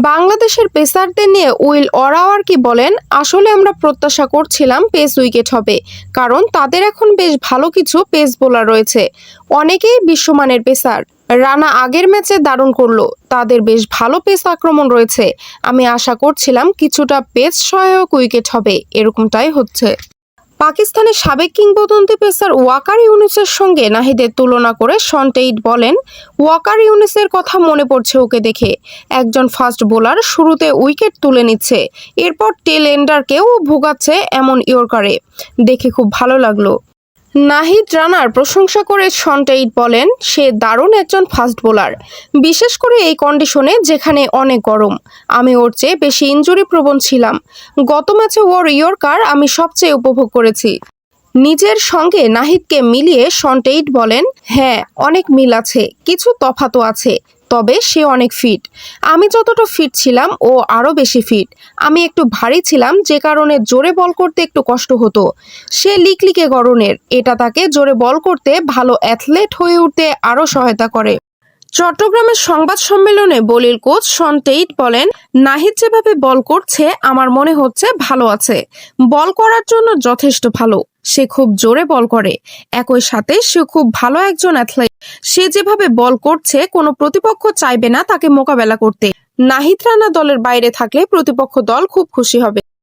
বাংলাদেশের পেসারদের নিয়ে উইল ওরাওয়ার কি বলেন, আসলে আমরা প্রত্যাশা করছিলাম পেস উইকেট হবে, কারণ তাদের এখন বেশ ভালো কিছু পেস বোলার রয়েছে, অনেকেই বিশ্বমানের পেসার। রানা আগের ম্যাচে দারুণ করলো, তাদের বেশ ভালো পেস আক্রমণ রয়েছে। আমি আশা করছিলাম কিছুটা পেস সহায়ক উইকেট হবে, এরকমটাই হচ্ছে। পাকিস্তানের সাবেক কিংবদন্তি পেসার ওয়াকার ইউনুসের সঙ্গে নাহিদের তুলনা করে শন টেইট বলেন, ওয়াকার ইউনুসের কথা মনে পড়ছে ওকে দেখে। একজন ফাস্ট বোলার শুরুতে উইকেট তুলে নিচ্ছে, এরপর টেল এন্ডারকেও ভোগাচ্ছে এমন ইয়র্কারে, দেখে খুব ভালো লাগলো। নাহিদ রানার প্রশংসা করে শন টেইট বলেন, সে দারুণ একজন ফাস্ট বোলার, বিশেষ করে এই কন্ডিশনে যেখানে অনেক গরম। আমি ওর চেয়ে বেশি ইনজুরি প্রবণ ছিলাম। গত ম্যাচে ওর ইয়র্কার আমি সবচেয়ে উপভোগ করেছি। নিজের সঙ্গে নাহিদকে মিলিয়ে শন টেইট বলেন, হ্যাঁ অনেক মিল আছে, কিছু তফাতও আছে, তবে সে অনেক ফিট। আমি যতটা ফিট ছিলাম ও আরও বেশি ফিট। আমি একটু ভারী ছিলাম, যে কারণে জোরে বল করতে একটু কষ্ট হতো। সে লিকলিকে গড়নের, এটা তাকে জোরে বল করতে, ভালো অ্যাথলেট হয়ে উঠতে আরও সহায়তা করে। চট্টগ্রামের সংবাদ সম্মেলনে বলির কোচ শন টেইট বলেন, নাহিদ যেভাবে বল করছে আমার মনে হচ্ছে ভালো আছে, বল করার জন্য যথেষ্ট ভালো। সে খুব জোরে বল করে, একই সাথে সে খুব ভালো একজন অ্যাথলেট। সে যেভাবে বল করছে কোনো প্রতিপক্ষ চাইবে না তাকে মোকাবেলা করতে। নাহিদ রানা দলের বাইরে থাকলে প্রতিপক্ষ দল খুব খুশি হবে।